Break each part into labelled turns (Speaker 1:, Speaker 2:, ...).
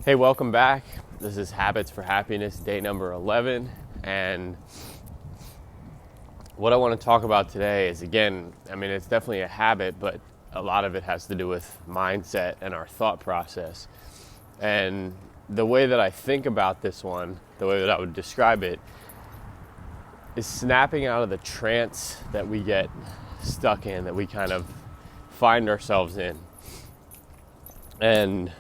Speaker 1: Hey, welcome back. This is Habits for Happiness, day number 11. And what I want to talk about today is, again, it's definitely a habit, but a lot of it has to do with mindset and our thought process. And the way that I think about this one, the way that I would describe it, is snapping out of the trance that we get stuck in, that we kind of find ourselves in. And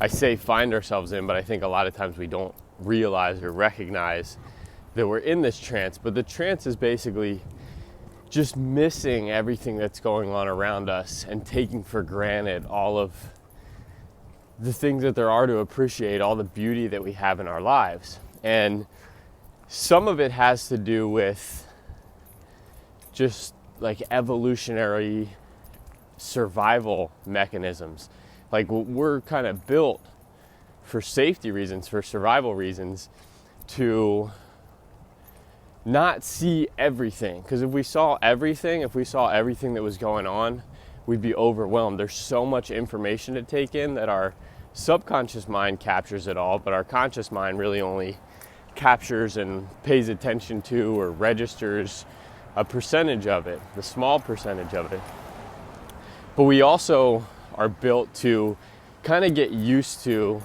Speaker 1: I say find ourselves in, but I think a lot of times we don't realize or recognize that we're in this trance. But the trance is basically just missing everything that's going on around us and taking for granted all of the things that there are to appreciate, all the beauty that we have in our lives. And some of it has to do with just like evolutionary survival mechanisms. Like, we're kind of built for safety reasons, for survival reasons, to not see everything. Because if we saw everything that was going on, we'd be overwhelmed. There's so much information to take in that our subconscious mind captures it all, but our conscious mind really only captures and pays attention to or registers a percentage of it, the small percentage of it. But we also are built to kind of get used to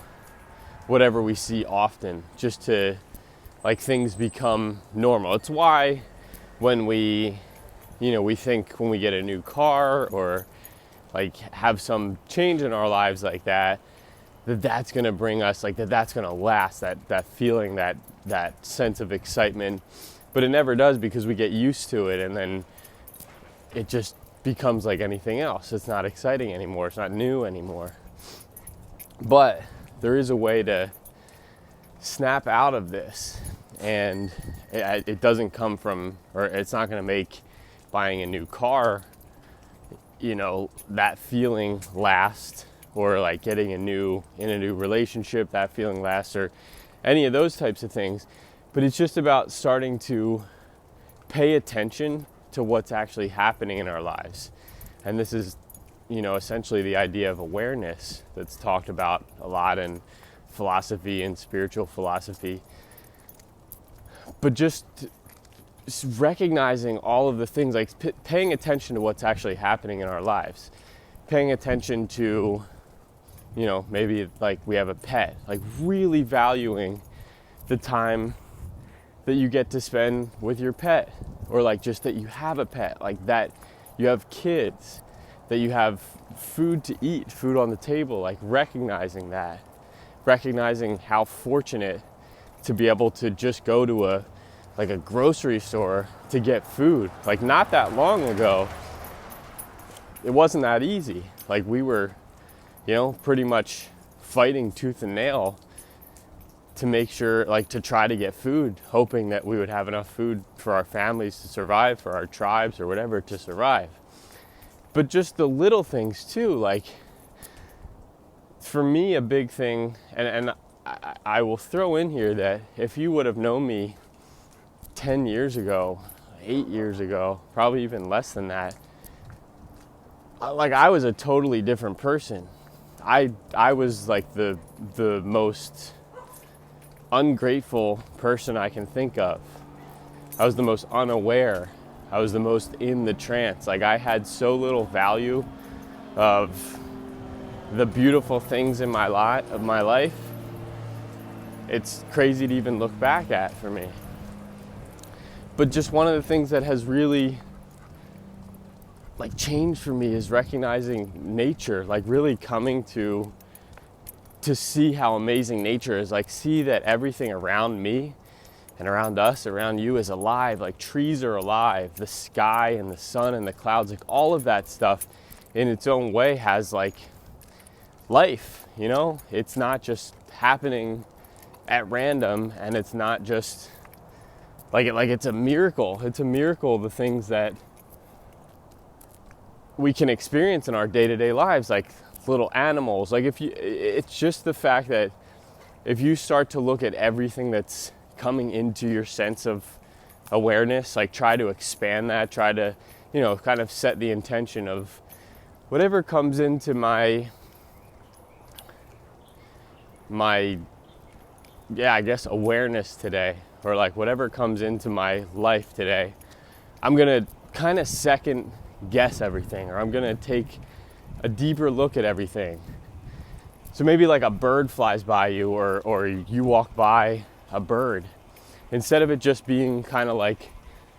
Speaker 1: whatever we see often, just to, like, things become normal. It's why when we think when we get a new car or like have some change in our lives like that, that's going to bring us, like, that's going to last, that feeling, that sense of excitement. But it never does, because we get used to it, and then it just becomes like anything else. It's not exciting anymore. It's not new anymore. But there is a way to snap out of this, and it doesn't come from, or it's not going to make buying a new car, that feeling last, or like getting in a new relationship, that feeling last, or any of those types of things. But it's just about starting to pay attention to what's actually happening in our lives. And this is, essentially the idea of awareness that's talked about a lot in philosophy and spiritual philosophy. But just recognizing all of the things, like paying attention to what's actually happening in our lives. Paying attention to, maybe like we have a pet, like really valuing the time that you get to spend with your pet, or like just that you have a pet, like that you have kids, that you have food to eat, food on the table, like recognizing how fortunate to be able to just go to a grocery store to get food. Like, not that long ago, it wasn't that easy. Like, we were, pretty much fighting tooth and nail to make sure, like, to try to get food, hoping that we would have enough food for our families to survive, for our tribes or whatever to survive. But just the little things too, like, for me, a big thing, and I will throw in here that if you would have known me 10 years ago, 8 years ago, probably even less than that, like, I was a totally different person. I was like the most ungrateful person I can think of. I was the most unaware. I was the most in the trance. Like, I had so little value of the beautiful things in my life. It's crazy to even look back at for me. But just one of the things that has really like changed for me is recognizing nature, like really coming to see how amazing nature is, like see that everything around me and around us, around you is alive. Like, trees are alive, the sky and the sun and the clouds, like all of that stuff in its own way has like life, It's not just happening at random, and it's not just like it's a miracle. It's a miracle, the things that we can experience in our day-to-day lives, like little animals. Like, it's just the fact that if you start to look at everything that's coming into your sense of awareness, like try to expand that, try to, kind of set the intention of whatever comes into my my, yeah, I guess awareness today, or like whatever comes into my life today, I'm gonna kind of second guess everything, or I'm gonna take a deeper look at everything. So maybe like a bird flies by you, or you walk by a bird. Instead of it just being kind of like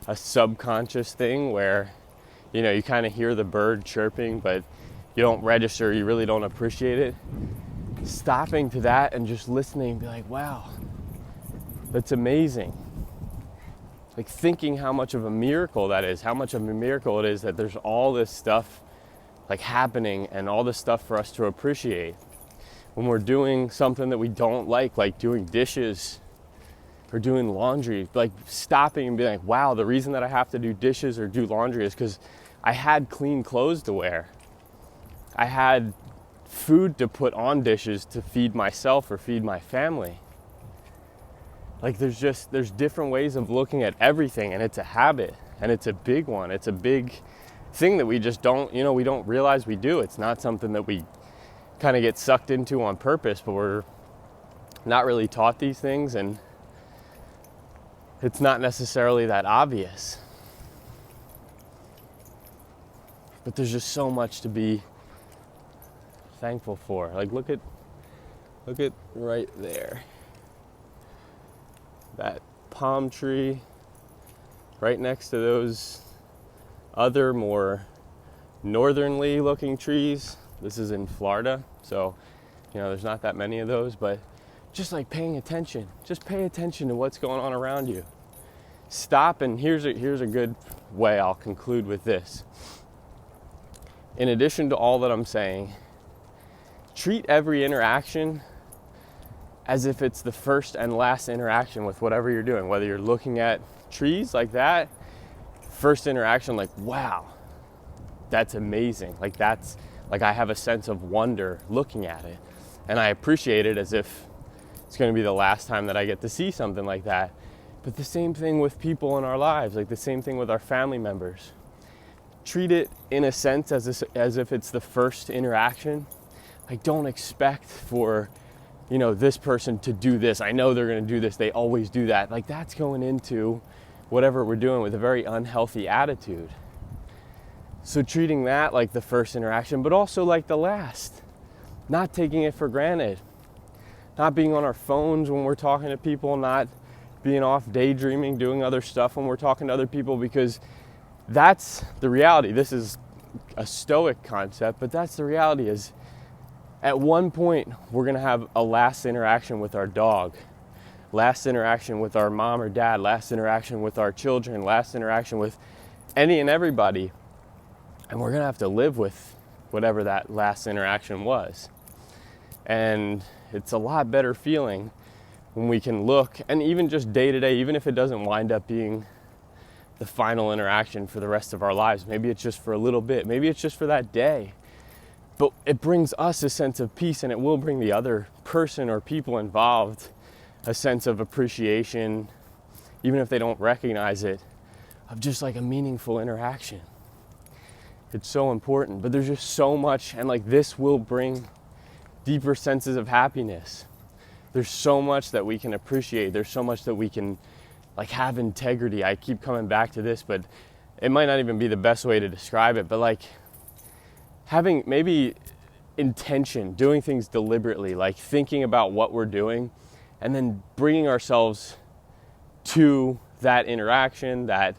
Speaker 1: a subconscious thing where, you know, you kind of hear the bird chirping, but you don't register, you really don't appreciate it. Stopping to that and just listening and be like, wow, that's amazing. Like thinking how much of a miracle that is, how much of a miracle it is that there's all this stuff like happening and all this stuff for us to appreciate. When we're doing something that we don't like doing dishes or doing laundry, like stopping and being like, wow, the reason that I have to do dishes or do laundry is because I had clean clothes to wear. I had food to put on dishes to feed myself or feed my family. Like there's different ways of looking at everything, and it's a habit, and it's a big one. It's a big thing that we just don't, you know, we don't realize we do. It's not something that we kind of get sucked into on purpose, but we're not really taught these things, and it's not necessarily that obvious. But there's just so much to be thankful for. Like look at right there. That palm tree right next to those other more northernly looking trees. This is in Florida, so you know there's not that many of those, but just like paying attention. Just pay attention to what's going on around you. Stop, and here's a good way I'll conclude with this. In addition to all that I'm saying, treat every interaction as if it's the first and last interaction with whatever you're doing. Whether you're looking at trees like that, first interaction, like, wow, that's amazing. Like that's, like I have a sense of wonder looking at it. And I appreciate it as if it's gonna be the last time that I get to see something like that. But the same thing with people in our lives, like the same thing with our family members. Treat it in a sense as if it's the first interaction. Like don't expect for, you know, this person to do this. I know they're gonna do this, they always do that. Like that's going into whatever we're doing with a very unhealthy attitude. So treating that like the first interaction, but also like the last. Not taking it for granted. Not being on our phones when we're talking to people, not being off daydreaming, doing other stuff when we're talking to other people, because that's the reality. This is a stoic concept, but that's the reality. Is at one point we're gonna have a last interaction with our dog, last interaction with our mom or dad, last interaction with our children, last interaction with any and everybody, and we're gonna have to live with whatever that last interaction was. And it's a lot better feeling when we can look, and even just day to day, even if it doesn't wind up being the final interaction for the rest of our lives, maybe it's just for a little bit, maybe it's just for that day, but it brings us a sense of peace, and it will bring the other person or people involved a sense of appreciation, even if they don't recognize it, of just like a meaningful interaction. It's so important, but there's just so much, and like this will bring deeper senses of happiness. There's so much that we can appreciate. There's so much that we can like have integrity. I keep coming back to this, but it might not even be the best way to describe it, but like having maybe intention, doing things deliberately, like thinking about what we're doing and then bringing ourselves to that interaction, that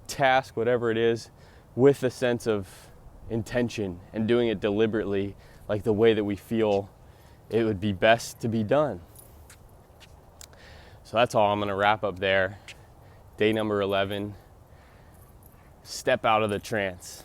Speaker 1: task, whatever it is, with a sense of intention and doing it deliberately, like the way that we feel it would be best to be done. So that's all. I'm going to wrap up there. Day number 11. Step out of the trance.